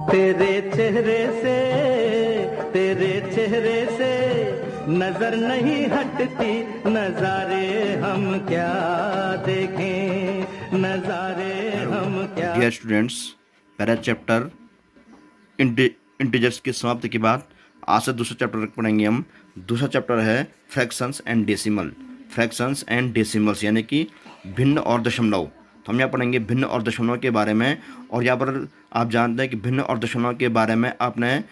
तेरे चेहरे से नजर नहीं हटती, नजारे हम क्या देखें, नजारे हम क्या। डियर स्टूडेंट्स, पहला चैप्टर इंटीजर्स की समाप्ति के बाद आज से दूसरा चैप्टर पढ़ेंगे हम। दूसरा चैप्टर है fractions and decimal. Fractions and decimals यानी कि भिन्न और दशमलव। तो हम यहाँ पढ़ेंगे भिन्न और दशमलव के बारे में। और यहाँ पर आप जानते हैं कि भिन्न और दशमलव के बारे में आपने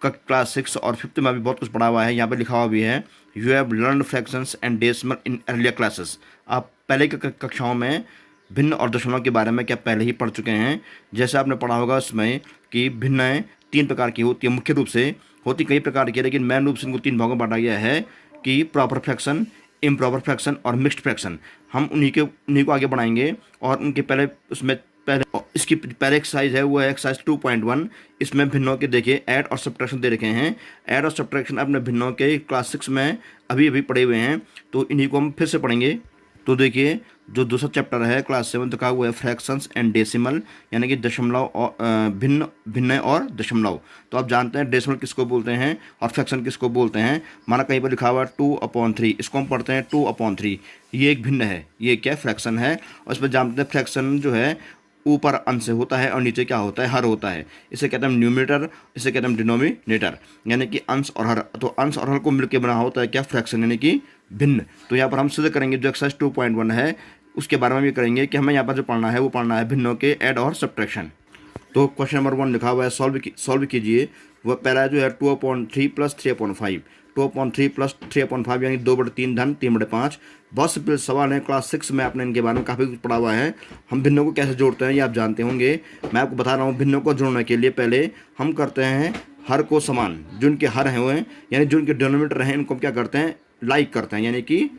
क्लास 6 और 5th में भी बहुत कुछ पढ़ा हुआ है। यहाँ पर लिखा हुआ भी है, you have learn fractions and decimal in earlier classes. आप पहले की कक्षाओं में भिन्न और दशमलव के बारे में क्या पहले ही पढ़ चुके हैं। जैसे आपने पढ़ा होगा उसमें कि भिन्नएं 3 प्रकार की होती है, मुख्य रूप से होती कई प्रकार की है, लेकिन मेन रूप से इनको 3 भागों में बांटा गया है कि प्रॉपर फ्रैक्शन, इम्प्रॉपर फ्रैक्शन और मिक्स्ड फ्रैक्शन। हम उन्हीं को आगे बढ़ाएंगे। और उनके इसकी पहले एक्सरसाइज है वो है एक्सरसाइज 2.1। इसमें भिन्नों के देखिए ऐड और सब्ट्रैक्शन दे रखे हैं। ऐड और सब्ट्रैक्शन अपने भिन्नों के क्लास 6 में अभी पढ़े हुए हैं, तो इन्हीं को हम फिर से पढ़ेंगे। तो देखिए जो दूसरा चैप्टर है क्लास 7 का, वो है फ्रैक्शंस एंड डेसिमल यानी कि दशमलव और भिन्न और दशमलव। तो आप जानते हैं डेसिमल किसको बोलते हैं और फ्रैक्शन किसको बोलते हैं। माना कहीं पर लिखा हुआ है 2/3, इसको हम पढ़ते हैं 2/3। ये एक भिन्न है, ये क्या फ्रैक्शन है। और इसमें जानते हैं फ्रैक्शन जो है ऊपर अंश होता है और नीचे क्या होता है, हर होता है। इसे कहते हैं न्यूमरेटर, इसे कहते हैं डिनोमिनेटर, यानी कि अंश और हर। तो अंश और हर को मिलकर बना होता है क्या, फ्रैक्शन यानी कि भिन्न। तो यहाँ पर हम सीधे करेंगे जो एक्सरसाइज 2.1 है उसके बारे में भी करेंगे कि हमें यहाँ पर जो पढ़ना है वो पढ़ना है भिन्नों के ऐड और सब्ट्रैक्शन। तो क्वेश्चन नंबर 1 लिखा हुआ है, सॉल्व कीजिए। वह पहला जो है 2/3 + 3/5। 2/3 + 3/5 यानी 2/3 धन 3/5। बहुत सिंपल सवाल है, क्लास 6 में आपने इनके बारे में काफ़ी कुछ पढ़ा हुआ है। हम भिन्नों को कैसे जोड़ते हैं ये आप जानते होंगे। मैं आपको बता रहा हूँ, भिन्नों को जोड़ने के लिए पहले हम करते हैं हर को समान। जिनके हर हैं हुए यानी जिनके डिनोमिनेटर हैं इनको हम क्या करते हैं, लाइक करते हैं, यानी कि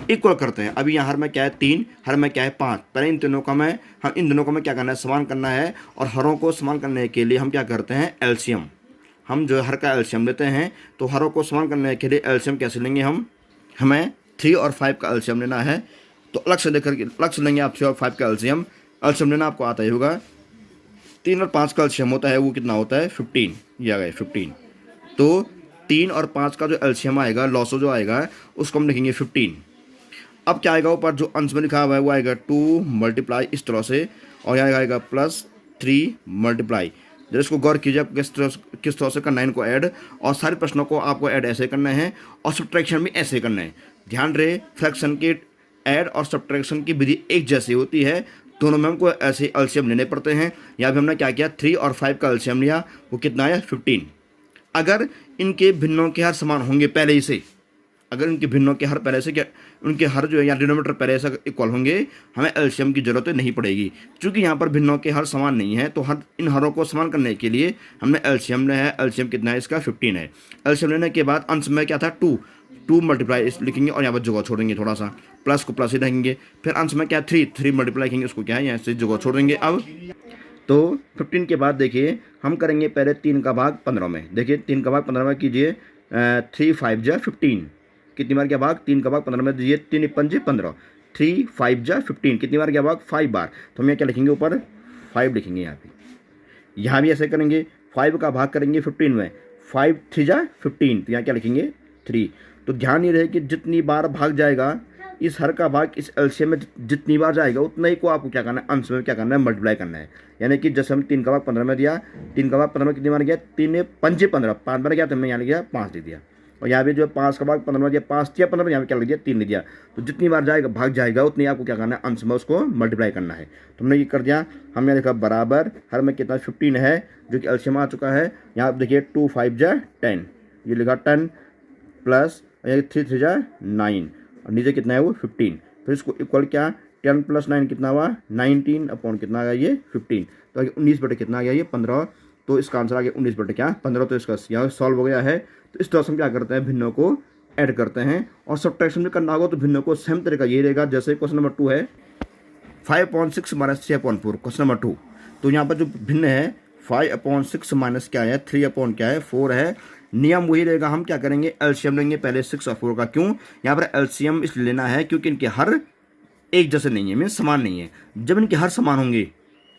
इक्वल करते हैं। अभी यहाँ हर में क्या है 3, हर में क्या है 5। पहले इन दोनों का मैं क्या करना है, समान करना है। और हरों को समान करने के लिए हम क्या करते हैं, एलसीएम। हम जो हर का एलसीएम लेते हैं। तो हरों को समान करने के लिए एलसीएम कैसे लेंगे, हमें 3 और 5 का एलसीएम लेना है। तो अलग से लेंगे आप 3 और 5 का एलसीएम लेना आपको आता ही होगा। 3 और 5 का एलसीएम होता है वो कितना होता है, 15। ये आ गया 15। तो 3 और 5 का जो एलसीएम आएगा, लॉसो जो आएगा उसको हम लिखेंगे 15। अब क्या आएगा, ऊपर जो अंश में लिखा हुआ है वो आएगा 2 मल्टीप्लाई इस तरह से, और यहाँ आएगा +3 मल्टीप्लाई। जब इसको गौर कीजिए आप किस तरह से करना है इनको ऐड। और सारे प्रश्नों को आपको ऐड ऐसे करना है और सब्ट्रैक्शन भी ऐसे करना है। ध्यान रहे, फ्रैक्शन के ऐड और सब्ट्रैक्शन की विधि एक जैसी होती है। दोनों में हमको ऐसे एलसीएम लेने पड़ते हैं। यहाँ भी हमने क्या किया, 3 और 5 का एलसीएम लिया, वो कितना आया 15। अगर इनके भिन्नों के हर समान होंगे पहले ही से, अगर इनके भिन्नों के हर पहले से क्या उनके हर जो है या डिनोमिनेटर पहले से इक्वल होंगे, हमें एलसीएम की जरूरत नहीं पड़ेगी। क्योंकि यहाँ पर भिन्नों के हर समान नहीं है, तो इन हरों को समान करने के लिए हमने एलसीएम लिया है। एलसीएम कितना है इसका, 15 है। एलसीएम लेने के बाद अंश में क्या था 2 मल्टीप्लाई लिखेंगे और यहाँ पर जगह छोड़ेंगे, थोड़ा सा प्लस को प्लस ही रहेंगे। फिर अंश में क्या 3 मल्टीप्लाई लिखेंगे, उसको क्या है यहाँ से जगह छोड़ देंगे। अब तो 15 के बाद देखिए हम करेंगे पहले 3 का भाग 15 में। देखिए 3 का भाग 15 में कीजिए, 3 5 जा 15। कितनी बार क्या भाग, 3 का भाग 15 में दीजिए, 3 5 15। 3 5 जा 15। कितनी बार क्या भाग, 5 बार। तो हम यहाँ क्या लिखेंगे, ऊपर 5 लिखेंगे। यहाँ पे यहाँ भी ऐसे करेंगे, 5 का भाग करेंगे 15 में, 5 3 जा 15। तो यहाँ क्या लिखेंगे 3। तो ध्यान ये रहे कि जितनी बार भाग जाएगा इस हर का भाग इस एलसीएम में जितनी बार जाएगा उतना ही को आपको क्या करना है, अंश में क्या करना है, मल्टीप्लाई करना है। यानी कि जैसे हम 3 का भाग 15 में दिया, 3 का भाग 15 में कितनी बार गया, 3 5 15, 5 बार गया तो हमने यहाँ लिख दिया 5 दे दिया। और यहाँ भी जो है 5 का भाग 15 में दिया, 5 या 15 में यहाँ पे क्या लिख दिया, 3 लिख दिया। तो जितनी बार जाएगा भाग जाएगा उतनी आपको क्या करना है, अंश में उसको मल्टीप्लाई करना है। तो हमने ये कर दिया। हमने लिखा बराबर हर में कितना 15 है जो कि एलसीएम आ चुका है। यहाँ आप देखिए 2 5 जा 10, ये लिखा 10 प्लस 3 3 जा 9 और नीचे कितना है वो 15। फिर इसको इक्वल क्या, 10 + 9 कितना हुआ 19 अपॉन कितना आ गया ये 15। तो आगे 19 बटे कितना आ गया ये 15। तो इसका आंसर आ गया 19 बटे क्या 15। तो इसका यहाँ सॉल्व हो गया है। तो इस तरह से हम क्या करते हैं, भिन्नों को ऐड करते हैं। और सब्ट्रैक्शन भी करना होगा तो भिन्नों को सेम तरीका ये रहेगा। जैसे क्वेश्चन नंबर 2 है 5/6 - 3/4। क्वेश्चन नंबर 2, तो यहाँ पर जो भिन्न है 5/6 माइनस क्या है 3 क्या है 4 है। नियम वही रहेगा, हम क्या करेंगे, एलसीएम लेंगे पहले 6 और 4 का। क्यों यहाँ पर एलसीएम इसलिए लेना है क्योंकि इनके हर एक जैसे नहीं है, मीन समान नहीं है। जब इनके हर समान होंगे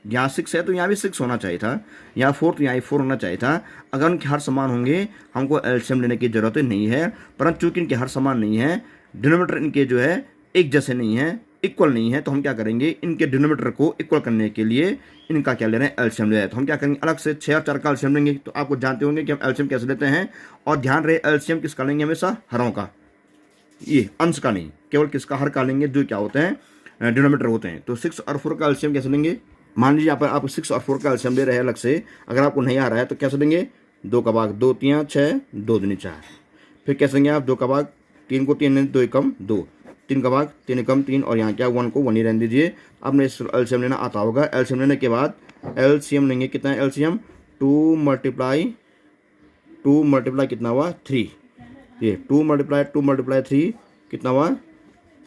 यहाँ 6 है तो यहाँ भी 6 होना चाहिए था, यहाँ 4 तो यहाँ 4 होना चाहिए था। अगर उनके हर समान होंगे हमको एलसीएम लेने की ज़रूरत नहीं है, परंतु चूंकि इनके हर समान नहीं है, डिनोमिनेटर इनके जो है एक जैसे नहीं है, इक्वल नहीं है, तो हम क्या करेंगे, इनके डिनोमिनेटर को इक्वल करने के लिए इनका क्या ले रहे हैं, एलसीएम ले रहे हैं। तो हम क्या करेंगे, अलग से 6 और 4 का एलसीएम लेंगे। तो आपको जानते होंगे कि हम एलसीएम कैसे लेते हैं, और ध्यान रहे एलसीएम किसका लेंगे, हमेशा हरों का, ये अंश का नहीं, केवल किसका, हर का लेंगे, जो क्या होते हैं, डिनोमिनेटर होते हैं। तो 6 और 4 का एलसीएम कैसे लेंगे, मान लीजिए यहाँ पर आप 6 और 4 का एलसीएम ले रहे हैं अलग से, अगर आपको नहीं आ रहा है तो कैसे लेंगे, 2 का भाग 2 3 6, 2 दूनी 4। फिर कैसे लेंगे आप, 2 का भाग 3 को 3 2 एकम 2, 3 का भाग 3 एकम 3, और यहाँ क्या 1 को 1 ही रहने दीजिए। आपने एलसीएम लेना आता होगा। एलसीएम लेने के बाद एलसीएम लेंगे, कितना है एलसीएम, 2 मल्टीप्लाई कितना हुआ 3, ये 2 मल्टीप्लाई 3 कितना हुआ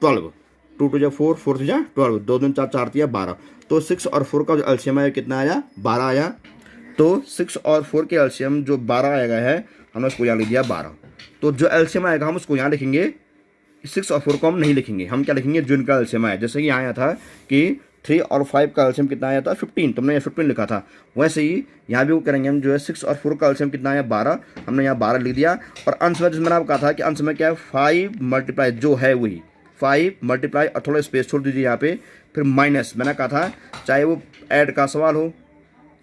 12, 2 2 4, 4 3 12, 2 2 4 4 3 12। तो 6 और 4 का जो एलसीएम है कितना आया, 12 आया। तो 6 और 4 के एलसीएम जो 12 आएगा है, हमने उसको यहाँ लिख दिया 12। तो जो एलसीएम आएगा हम उसको यहाँ लिखेंगे, 6 और 4 को हम नहीं लिखेंगे, हम क्या लिखेंगे, जो इनका एलसीएम आया। जैसे कि यहाँ आया था कि 3 और 5 का एलसीएम कितना आया था 15, तो हमने यहाँ 15 लिखा था। वैसे ही यहाँ भी वो करेंगे हम, जो है 6 और 4 का एलसीएम कितना आया 12, हमने यहाँ 12 लिख दिया। और अंश में, जिसमें मैंने आपको कहा था कि अंश में क्या है, 5 मल्टीप्लाई जो है वही 5 मल्टीप्लाई, और थोड़ा स्पेस छोड़ दीजिए यहाँ पे, फिर माइनस। मैंने कहा था चाहे वो ऐड का सवाल हो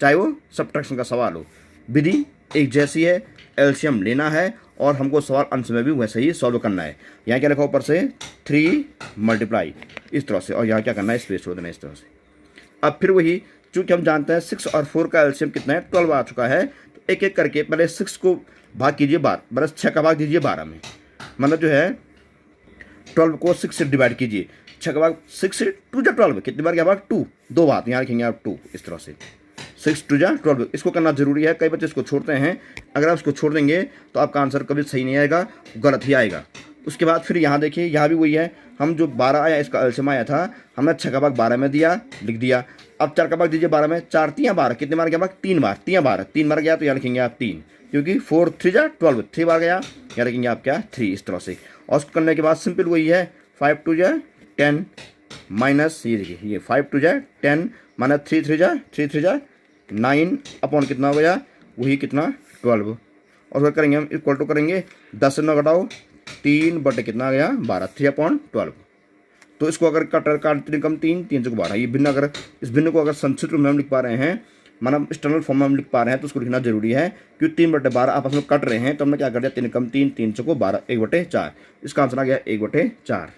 चाहे वो सब्ट्रैक्शन का सवाल हो, विधि एक जैसी है, एलसीएम लेना है और हमको सवाल अंश में भी वैसे ही सॉल्व करना है। यहाँ क्या लिखा ऊपर से 3 मल्टीप्लाई इस तरह से, और यहाँ क्या करना है, स्पेस छोड़ देना इस तरह से। अब फिर वही, चूँकि हम जानते हैं 6 और 4 का एलसीएम कितना है, 12 आ चुका है, तो एक एक करके पहले 6 को भाग कीजिए 12, बस 6 का भाग दीजिए 12 में, मतलब जो है 12 को 6 से डिवाइड कीजिए, 6 का भाग 6 से 2 जा 12, कितनी बार क्या भाग 2, 2 बात यहाँ लिखेंगे आप 2 इस तरह से, 6 2 जा 12। इसको करना जरूरी है, कई बच्चे इसको छोड़ते हैं, अगर आप इसको छोड़ देंगे तो आपका आंसर कभी सही नहीं आएगा, गलत ही आएगा। उसके बाद फिर यहाँ देखिए, यहाँ भी वही है, हम जो 12 आया इसका एलसीएम आया था, हमने 6 का भाग 12 में दिया, लिख दिया। अब 4 का भाग दीजिए 12 में, 4 3 12, कितने बार गया भाग, 3 बार, 3 बार गया तो यहाँ लिखेंगे आप 3, क्योंकि 4 3 जा 12, 3 बार गया, यहाँ लिखेंगे आप क्या 3 इस तरह से। और उसको करने के बाद सिंपल वही है, 5 2 जा 10 माइनस, ये देखिए ये 5 2 जा 10 माइनस 3 3 जा 9 अपॉन कितना हो गया, वही कितना 12। और फिर करेंगे हम इक्वल टू करेंगे, 10 से 9 घटाओ 3 बटे कितना आ गया 12, 3/12। तो इसको अगर काट 3 कम 3 3 से 12, ये भिन्न, अगर इस भिन्न को अगर संक्षिप्त रूप में हम लिख पा रहे हैं, मतलब एक्सटर्नल फॉर्म में हम लिख पा रहे हैं, तो उसको लिखना जरूरी है, क्योंकि 3/12 आपस में कट रहे हैं, तो हमने क्या कर दिया, 3 कम 3 3 से 12, 1/4। इसका आंसर आ गया 1/4।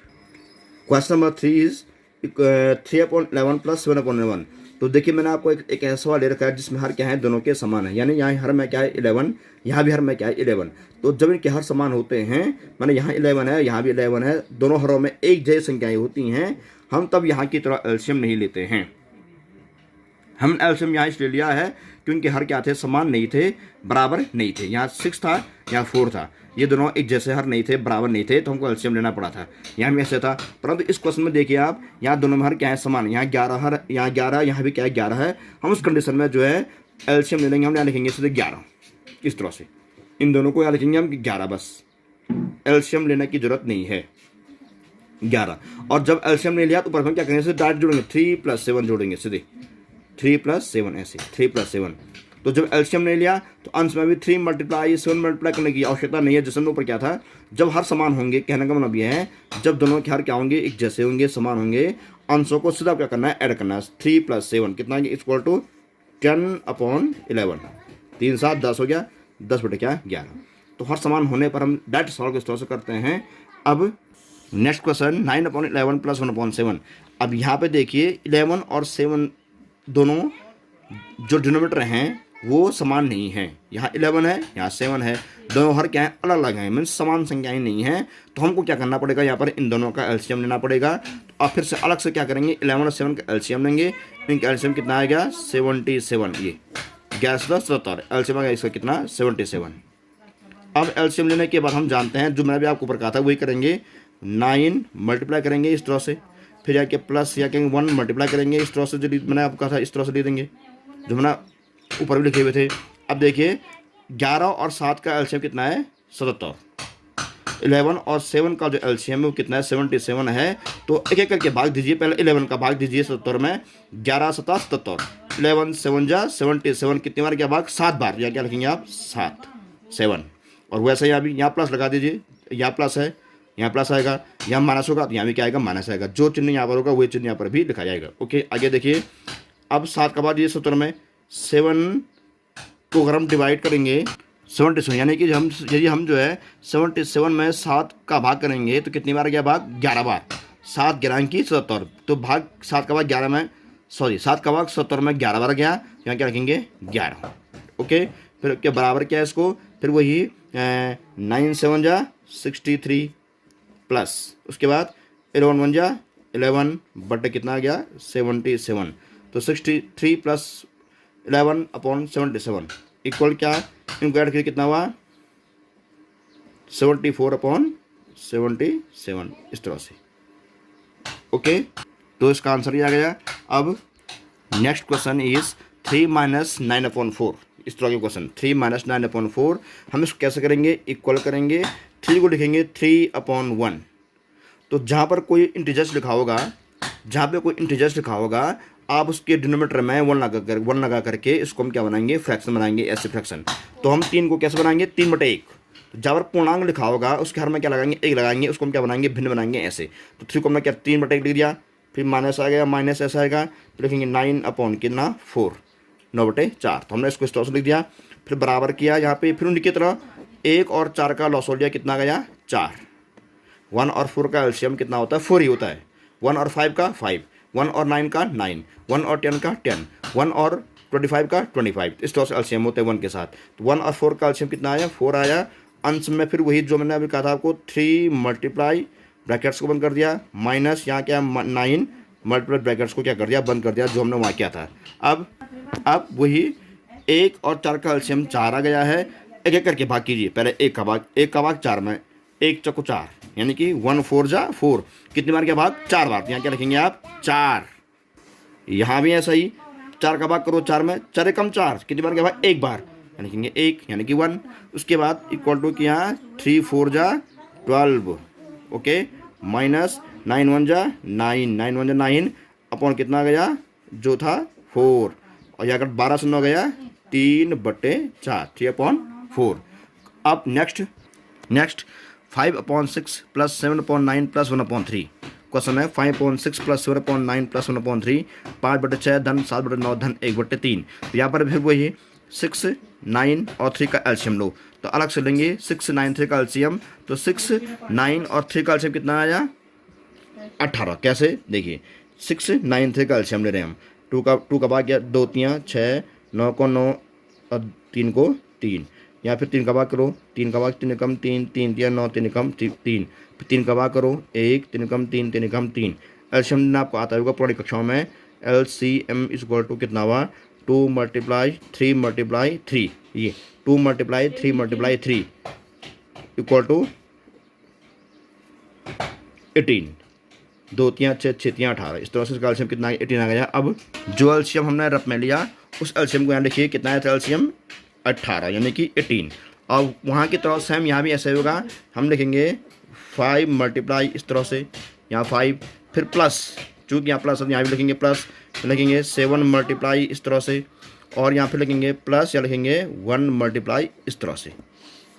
Question number 3 is 3/11 plus 7/11। तो देखिए मैंने आपको एक ऐसा सवाल ले रखा है जिसमें हर क्या है, दोनों के समान है, यानी यहाँ हर में क्या है 11, यहाँ भी हर में क्या है 11। तो जब इनके हर समान होते हैं, माने यहाँ 11 है यहाँ भी 11 है, दोनों हरों में एक जैसी संख्याएं होती हैं, हम तब यहाँ की तरह एलसीएम नहीं लेते हैं। हम एलसीएम यहाँ इसलिए लिया है क्योंकि हर क्या थे, समान नहीं थे, बराबर नहीं थे। यहाँ 6 था, यहाँ 4 था, ये दोनों एक जैसे हर नहीं थे, बराबर नहीं थे, तो हमको एलसीएम लेना पड़ा था। यहाँ भी ऐसे था, परंतु इस क्वेश्चन में देखिए आप, यहाँ दोनों में हर क्या है, समान। यहाँ 11 हर, यहाँ 11, यहाँ भी क्या है 11 है। हम उस कंडीशन में जो है एलसीएम ले लेंगे, हम यहाँ लिखेंगे सीधे 11 इस तरह से, इन दोनों को यहाँ लिखेंगे हम 11, बस एलसीएम लेने की जरूरत नहीं है 11। और जब एलसीएम ले लिया तो ऊपर हम क्या करेंगे, सीधे डायरेक्ट जोड़ेंगे, 3 + 7 जोड़ेंगे, सीधे 3 + 7 ऐसे, 3 + 7। तो जब एलसीएम ले लिया तो अंश में भी 3 मल्टीप्लाई 7 मल्टीप्लाई करने की आवश्यकता नहीं है। जैसे ऊपर क्या था, जब हर समान होंगे, कहने का मतलब यह है जब दोनों के हर क्या होंगे, एक जैसे होंगे, समान होंगे, अंशों को सीधा क्या करना है, ऐड करना है। 3 + 7 कितना है, इक्वल टू 10/11, 3 7 10 हो गया, 10/11। तो हर समान होने पर हम डायरेक्ट सॉल्व इस तरह से करते हैं। अब नेक्स्ट क्वेश्चन 9/11 + 1/7। अब यहाँ पे देखिए 11 और 7 दोनों जो डिनोमिनेटर हैं वो समान नहीं है, यहाँ 11 है यहाँ 7 है, दोनों हर क्या है, अलग अलग हैं, मीन्स समान संख्याएं नहीं हैं। तो हमको क्या करना पड़ेगा, यहाँ पर इन दोनों का एलसीएम लेना पड़ेगा। तो अब फिर से अलग से क्या करेंगे, 11 और 7 का एलसीएम लेंगे। इनका एलसीएम कितना आएगा 77, ये 11 एलसीएम आ गया इसका कितना 77। अब एलसीएम लेने के बाद हम जानते हैं, जो मैंने भी आपको ऊपर कहा था वही करेंगे, 9 मल्टीप्लाई करेंगे इस तरह से, फिर जाके प्लस या कहेंगे 1 मल्टीप्लाई करेंगे इस तरह से, जो मैंने आपको कहा था इस तरह से ले देंगे, जो मैंने ऊपर भी लिखे हुए थे। अब देखिए 11 और 7 का एलसीएम कितना है 77, 11 और 7 का जो एलसीएम है वो कितना है 77 है। तो एक एक करके भाग दीजिए, पहले 11 का भाग दीजिए 77 में, 11 7 77, 11 7 जा 77, कितनी बार क्या भाग 7 बार, या क्या लिखेंगे आप 7 7। और वैसे यहाँ भी यहाँ प्लस लगा दीजिए, यहाँ प्लस है यहाँ प्लस आएगा, यहाँ माइनस होगा तो यहाँ भी क्या आएगा माइनस आएगा, जो चिन्ह यहाँ पर होगा वही चिन्ह यहाँ पर भी लिखा जाएगा। ओके आगे देखिए, अब 7 का बाद ये 70 में 7 को अगर हम डिवाइड करेंगे 77, यानी कि यदि हम जो है 77 में 7 का भाग करेंगे तो कितनी बार गया भाग 11 बार, 7 11 की 77, तो भाग 7 का भाग 11 में 7 का भाग 70 में 11 बार गया, यहाँ क्या रखेंगे 11। ओके फिर क्या बराबर क्या है इसको, फिर वही 9 7 जा 63 प्लस उसके बाद 11 1 जा 11 बटे कितना आ गया 77, तो 63 प्लस 11 अपॉन 77 इक्वल क्या, इनको ऐड करके कितना हुआ 74 अपॉन 77, इस तरह से। ओके तो इसका आंसर ये आ गया। अब नेक्स्ट क्वेश्चन इज 3 - 9 अपॉन 4, इस तरह के क्वेश्चन 3 - 9 अपॉन 4, हम इसको कैसे करेंगे, इक्वल करेंगे, 3 को लिखेंगे 3 अपॉन 1, तो जहाँ पर कोई इंटीजर्स लिखा होगा, जहाँ पे कोई इंटीजर्स लिखा होगा आप उसके डिनोमिनेटर में 1 लगा करके इसको हम क्या बनाएंगे फ्रैक्शन बनाएंगे, ऐसे फ्रैक्शन। तो हम 3 को कैसे बनाएंगे 3/1, तो जहाँ पर पूर्णांक लिखा होगा उसके हर में क्या लगाएंगे 1 लगाएंगे, उसको हम क्या बनाएंगे भिन्न बनाएंगे ऐसे। तो 3 को हमने क्या 3/1 लिख दिया, फिर माइनस आ गया, माइनस ऐसा आएगा, फिर लिखेंगे 9 अपॉन कितना 4 9/4, तो हमने इसको इस तरह से लिख दिया। फिर बराबर किया यहाँ पे, फिर उनकी तरह 1 और 4 का लॉस हो लिया, कितना आ गया 4। 1 और 4 का एलसीएम कितना होता है 4 ही होता है, 1 और 5 का 5, 1 और 9 का 9, 1 और 10 का 10, 1 और 25 का 25, इस तरह से एलसीएम होते हैं 1 के साथ। तो 1 और 4 का एलसीएम कितना आया 4 आया। अंश में फिर वही जो मैंने अभी कहा था आपको 3 मल्टीप्लाई ब्रैकेट्स को बंद कर दिया, माइनस यहाँ क्या 9 मल्टीप्लाई ब्रैकेट्स को क्या कर दिया बंद कर दिया, जो हमने वहाँ किया था। अब वही 1 और 4 का एलसीएम 4 आ गया है, एक एक करके भाग कीजिए, पहले 1 का भाग 4 में 1 चौको 4, यानी कि 1 4 जा 4, कितनी बार क्या भाग 4 बार, तो यहाँ क्या लिखेंगे आप 4। यहाँ भी ऐसा ही 4 का भाग करो 4 में 4 कम 4, कितनी बार क्या भाग 1 बार, यानी लिखेंगे 1 यानी कि 1। उसके बाद इक्वल टू किया 3 4 जा 12, ओके माइनस 9 1 जा 9, 9 1 जा 9 अपॉन कितना गया जो था 4, और यहाँ 12 से 9 गया 3/4, 3/4। अब नेक्स्ट 5/6 प्लस 7/9 प्लस 1/3, क्वेश्चन है 5/6 प्लस 7/9 प्लस 1/3, 5/6 धन 7/9 धन 1/3। तो यहाँ पर फिर वही 6 9 और 3 का एलसीएम लो, तो अलग से लेंगे 6 9 3 का एलसीएम, तो 6 9 और 3 का एलसीएम कितना आया 18। कैसे देखिए 6 9 3 का एलसीएम ले रहे हैं हम, 2 का भाग 2 3 6, 9 को 9 और 3 को 3, या फिर 3 का भाग करो, 3 का भाग 3 कम 3, 3 3 9 3 कम 3, फिर 3 का भाग करो 1, 3 कम 3, 3 कम 3। एलसीएम आपको आता होगा पुरानी कक्षाओं में, एलसीएम इज इक्वल टू कितना हुआ 2 × 3 × 3, ये 2 × 3 × 3 इक्वल टू 18, 2 3 6 6 3 18, इस तरह से इसका एलसीएम कितना 18 आ गया। अब जो एलसीएम हमने रफ में लिया उस एलसीएम को यहाँ लिखिए, कितना है एलसीएम 18 यानी कि 18। और वहाँ की तरह सेम यहाँ भी ऐसे होगा, हम लिखेंगे 5 मल्टीप्लाई इस तरह से, यहाँ 5 फिर प्लस, चूँकि यहाँ प्लस यहाँ भी लिखेंगे प्लस, लिखेंगे 7 मल्टीप्लाई इस तरह से, और यहाँ फिर लिखेंगे प्लस या लिखेंगे 1 मल्टीप्लाई इस तरह से,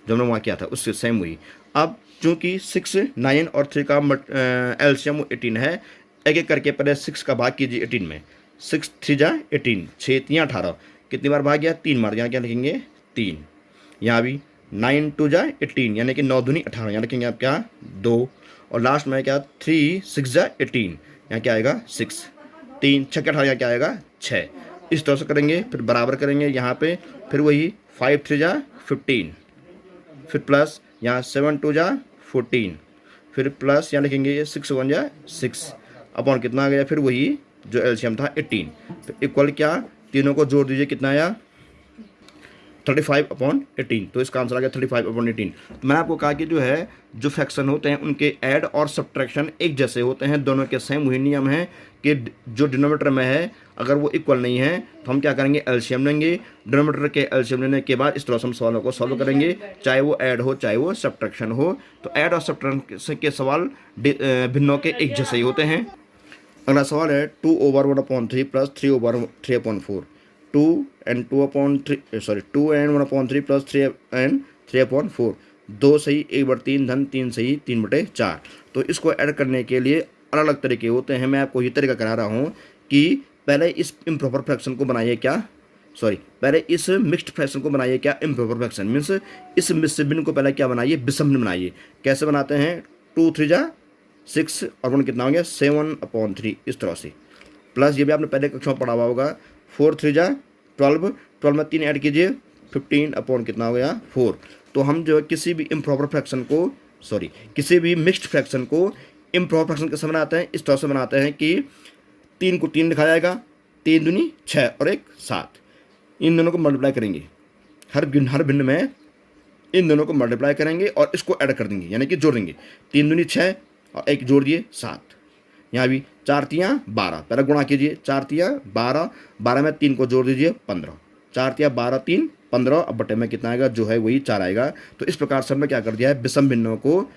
जो हमने वहाँ किया था उससे सेम हुई। अब चूँकि 6 9 और 3 का एलसीएम 18 है, एक एक करके पहले 6 का भाग कीजिए 18 में, 6 3 जा 18, 6 3 18, कितनी बार भाग गया 3 बार, यहाँ क्या लिखेंगे 3। यहाँ भी 9 2 जा 18 यानी कि 9 दूनी 18, यहाँ लिखेंगे आप क्या 2, और लास्ट में क्या 3 6 जा 18, यहाँ क्या आएगा 6, 3 6 18, यहाँ क्या आएगा 6। इस तरह से करेंगे, फिर बराबर करेंगे यहाँ पे, फिर वही 5 3 जा 15, फिर प्लस यहाँ 7 2 जा 14, फिर प्लस यहाँ लिखेंगे 6 1 जा 6 अपॉन कितना आ गया, फिर वही जो एलसीएम था 18, फिर इक्वल क्या तीनों को जोड़ दीजिए कितना आया 35/18, तो इसका आंसर आ गया 35/18। तो मैंने आपको कहा कि जो है जो फ्रैक्शन होते हैं उनके ऐड और सब्ट्रैक्शन एक जैसे होते हैं, दोनों के सेम वही नियम है कि जो डिनोमिनेटर में है अगर वो इक्वल नहीं है तो हम क्या करेंगे एलसीएम लेंगे, डिनोमिनेटर के एलसीएम लेने के बाद इस तरह से हम सवालों को सॉल्व करेंगे, चाहे वो ऐड हो चाहे वो सब्ट्रैक्शन हो। तो ऐड और सब्ट्रैक्शन के सवाल भिन्नों के एक जैसे ही होते हैं। अगला सवाल है 2/1/3 प्लस 3/3/4, 2 and 1/3 प्लस 3 and 3/4, 2 सही 1/3 धन 3 सही 3/4। तो इसको ऐड करने के लिए अलग अलग तरीके होते हैं। मैं आपको ये तरीका करा रहा हूँ कि पहले इस इम्प्रॉपर फ्रैक्शन को बनाइए पहले इस मिक्स्ड फ्रैक्शन को बनाइए इम्प्रॉपर फ्रैक्शन मीन्स इस मिश्र भिन्न को पहले क्या बनाइए, विषम भिन्न बनाइए। कैसे बनाते हैं, 2 3 जा 6 और 1 कितना हो गया 7/3, इस तरह से। प्लस ये भी आपने पहले कक्षा में पढ़ा हुआ होगा, 4 3 जा 12, 12 में 3 ऐड कीजिए 15 कितना हो गया 4। तो हम जो है किसी भी इम्प्रॉपर फ्रैक्शन को किसी भी मिक्स्ड फ्रैक्शन को इम्प्रॉपर फ्रैक्शन कैसे बनाते हैं, इस तरह से बनाते हैं कि 3 को 3 लिखा जाएगा, 3 दूनी 6 और 1 7। इन दोनों को मल्टीप्लाई करेंगे, हर भिन्न में इन दोनों को मल्टीप्लाई करेंगे और इसको ऐड कर देंगे, यानी कि जोड़ देंगे। 3 दूनी 6 और 1 जोड़ दिए 7। यहाँ भी 4 तियाँ 12, पहले गुणा कीजिए, 4 तियाँ 12, 12 में 3 को जोड़ दीजिए 15, 4 तियाँ 12 3 15, अब बटे में कितना आएगा, जो है वही 4 आएगा। तो इस प्रकार से हमने क्या कर दिया है, विषम भिन्नों को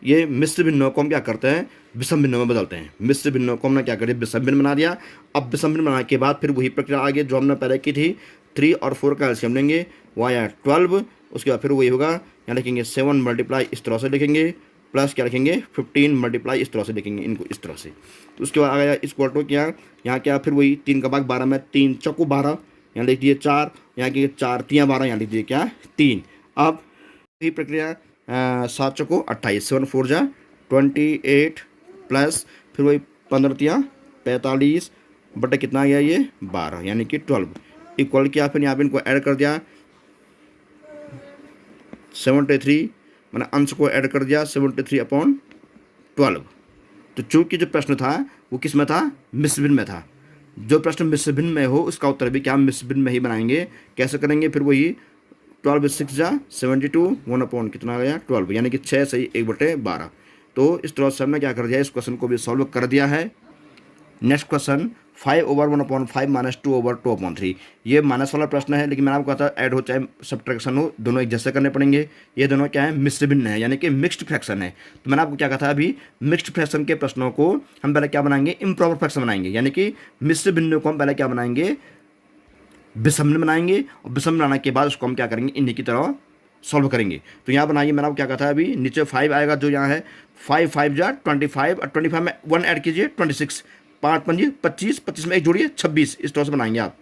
ये मिश्र भिन्नों को हम क्या करते हैं, विषम भिन्नों में बदलते हैं। मिश्र भिन्नों को हमने क्या कर दिया, विषम भिन्न बना दिया। अब विषम भिन्न बनाने के बाद फिर वही प्रक्रिया आगे जो हमने पहले की थी, 3 और 4 का एलसीएम लेंगे, वो आया 12। उसके बाद फिर वही होगा, यहाँ लिखेंगे 7 मल्टीप्लाई इस तरह से लिखेंगे, प्लस क्या लिखेंगे 15 मल्टीप्लाई इस तरह से लिखेंगे इनको इस तरह से। तो उसके बाद आ गया इक्वल टू क्या, यहाँ क्या फिर वही 3 का भाग 12 में 3 चौको 12, यहाँ लिख दिए 4, यहाँ की 4 तियाँ 12, यहाँ लिख दिए क्या 3। अब यही प्रक्रिया 7 चौको 28, 7 4 जा 28 प्लस फिर वही 15 तियाँ 45 बटे कितना आ गया ये 12, यानी कि 12 इक्वल किया। फिर यहाँ पे इनको ऐड कर दिया 73, मैंने अंश को ऐड कर दिया 73/12। तो चूंकि जो प्रश्न था वो किस में था, मिश्र भिन्न में था। जो प्रश्न मिश्र भिन्न में हो उसका उत्तर भी क्या मिश्र भिन्न में ही बनाएंगे। कैसे करेंगे, फिर वही 12 6 जा 72, 1 कितना आ गया 12, यानी कि 6 सही 1/12। तो इस तरह से हमने क्या कर दिया, इस क्वेश्चन को भी सॉल्व कर दिया है। Next question 5/1/5 minus 2/2/3। ये माइनस वाला प्रश्न है, लेकिन मैंने आपको कहा था ऐड हो चाहे सब्ट्रैक्शन हो, दोनों एक जैसे करने पड़ेंगे। ये दोनों क्या है, मिश्र भिन्न है, यानी कि मिक्स्ड फ्रैक्शन है। तो मैंने आपको क्या कहा था, अभी मिक्स्ड फ्रैक्शन के प्रश्नों को हम पहले क्या बनाएंगे, इम्प्रॉपर फ्रैक्शन बनाएंगे, यानी कि मिश्र भिन्न को हम पहले क्या बनाएंगे, विषम भिन्न बनाएंगे। और विषम बनाने के बाद उसको हम क्या करेंगे, इन्हीं की तरह सॉल्व करेंगे। तो यहाँ बनाइए, मैंने आपको क्या कहा था, अभी नीचे 5 आएगा, जो यहाँ है 5 5 जा 25 और 25 में 1 ऐड कीजिए 26, 5 5 25, 25 में 1 जोड़िए 26, इस तरह से बनाएंगे आप।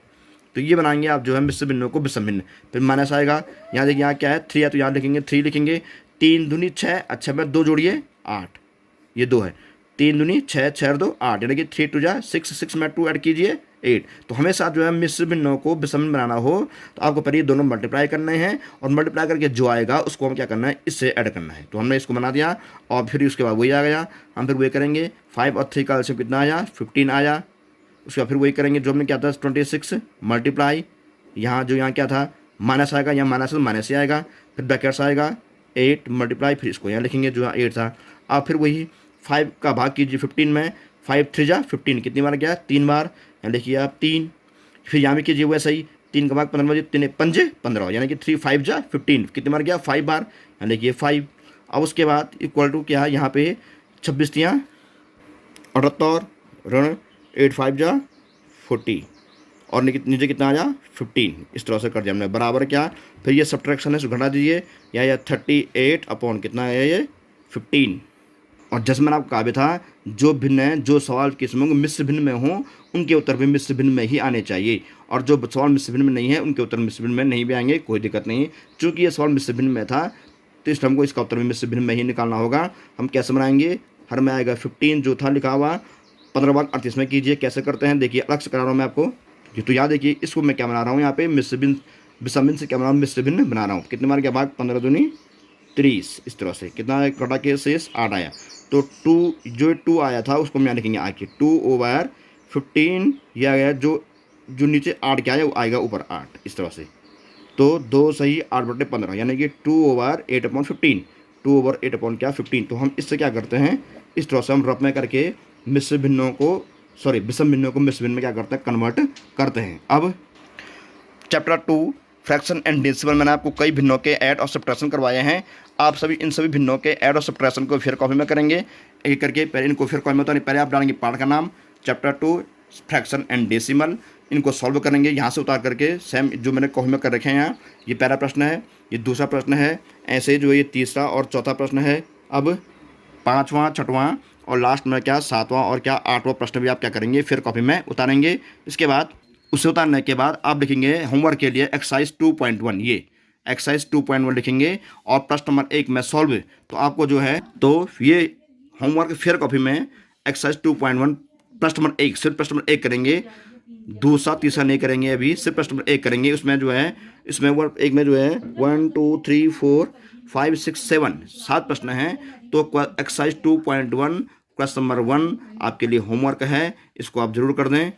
तो ये बनाएंगे आप जो है मिश्र भिन्नों को विषम भिन्न। फिर माइनस आएगा, यहाँ देखिए यहाँ क्या है 3 है, तो यहाँ लिखेंगे 3 लिखेंगे, 3 दूनी 6, अच्छा में 2 जोड़िए 8, ये 2 है, 3 दूनी 6, 6 और 2 8, यानी कि 3 2 जा 6, 6 में 2 ऐड कीजिए 8। तो हमेशा जो है मिश्र भिन्नों को विषम भिन्न बनाना हो तो आपको पहले ये दोनों मल्टीप्लाई करने हैं, और मल्टीप्लाई करके जो आएगा उसको हम क्या करना है, इससे ऐड करना है। तो हमने इसको बना दिया, और फिर उसके बाद वही आ गया, हम फिर वही करेंगे 5 और 3 का एलसीएम कितना आया 15 आया। उसके बाद फिर वही करेंगे जो हमने क्या था 26 मल्टीप्लाई, यहाँ जो यहाँ क्या था माइनस आएगा, यहाँ माइनस माइनस ही आएगा, फिर ब्रैकेट्स आएगा 8 मल्टीप्लाई, फिर इसको यहाँ लिखेंगे जो यहाँ 8 था। अब फिर वही 5 का भाग कीजिए 15 में, 5 3 जा 15 कितनी बार गया 3 बार, यहाँ लिखिए आप 3, फिर यहाँ भी कीजिए वैसा ही 3 का भाग 15 बजे 3 5 15, यानी कि 3 5 जा 15 कितनी बार गया 5 बार, यहाँ लिखिए 5। अब उसके बाद इक्वल टू क्या है, यहाँ पे 26 तियाँ 78 ऋण 8 5 जा 40 और नीचे कितना आया 15, इस तरह से कर दिया हमने बराबर क्या। फिर ये सब्ट्रैक्शन है, इसको घटा दीजिए, या 38 कितना है ये 15। और जैसे मैंने आपको कहा भी था, जो भिन्न है, जो सवाल किस्मों के मिश्र भिन्न में हों उनके उत्तर भी मिश्र भिन्न में ही आने चाहिए, और जो सवाल मिश्र भिन्न में नहीं है उनके उत्तर मिश्र भिन्न में नहीं भी आएंगे, कोई दिक्कत नहीं। चूँकि ये सवाल मिश्र भिन्न में था तो इसलिए हमको इसका उत्तर भी मिश्र भिन्न में ही निकालना होगा। हम कैसे बनाएंगे, हर में आएगा 15 जो था लिखा हुआ, 15/38 में कीजिए। कैसे करते हैं देखिए, अलग से करा रहा हूँ मैं आपको। तो याद देखिए, इसको मैं क्या बना रहा हूँ, यहाँ पे मिश्र भिन्न विषम भिन्न से क्या बना रहा हूँ, मिश्र भिन्न बना रहा हूँ। कितने बार क्या भाग 15 दूनी 30, इस तरह से कितना कटा के शेष 8 आया। तो 2 आया था उसको हम यहाँ लिखेंगे आके 2/15, यह आ गया जो नीचे 8 क्या आया वो आएगा ऊपर 8, इस तरह से। तो 2 सही 8/15, यानी कि 2/8/15, 2/8/15। तो हम इससे क्या करते हैं, इस तरह से हम रफ में करके मिश्र भिन्नों को विषम भिन्नों को मिश्र भिन्न में क्या करते हैं, कन्वर्ट करते हैं। अब चैप्टर 2 फ्रैक्शन एंड डेसिमल मैंने आपको कई भिन्नों के ऐड और सब्ट्रैक्शन करवाए हैं। आप सभी इन सभी भिन्नों के ऐड और सब्ट्रैक्शन को फिर कॉपी में करेंगे एक करके। पहले इनको फिर कॉपी में तो पहले आप डालेंगे पार्ट का नाम, चैप्टर 2 फ्रैक्शन एंड डेसिमल, इनको सॉल्व करेंगे यहाँ से उतार करके। सेम जो मैंने कॉपी में कर रखे हैं यहाँ, ये पहला प्रश्न है, ये दूसरा प्रश्न है, ऐसे जो ये तीसरा और चौथा प्रश्न है। अब पाँचवां, छठवां और लास्ट में क्या सातवां और क्या आठवां प्रश्न भी आप क्या करेंगे फिर कॉपी में उतारेंगे। इसके बाद उसे उतारने के बाद आप लिखेंगे होमवर्क के लिए एक्सरसाइज 2.1, ये एक्सरसाइज 2.1 लिखेंगे और प्रश्न नंबर 1 में सॉल्व। तो आपको जो है तो ये होमवर्क फिर कॉपी में एक्सरसाइज 2.1 प्रश्न नंबर 1, सिर्फ प्रश्न नंबर 1 करेंगे, दूसरा तीसरा नहीं करेंगे, अभी सिर्फ प्रश्न नंबर 1 करेंगे। उसमें जो है इसमें वर्क एक में जो है 1 2 3 4 5 6 7 7 प्रश्न हैं। तो एक्सरसाइज 2.1 क्वेश्चन नंबर 1 आपके लिए होमवर्क है, इसको आप जरूर कर दें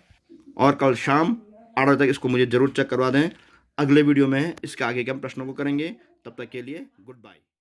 और कल शाम 8 बजे तक इसको मुझे ज़रूर चेक करवा दें। अगले वीडियो में इसके आगे के हम प्रश्नों को करेंगे। तब तक के लिए गुड बाय।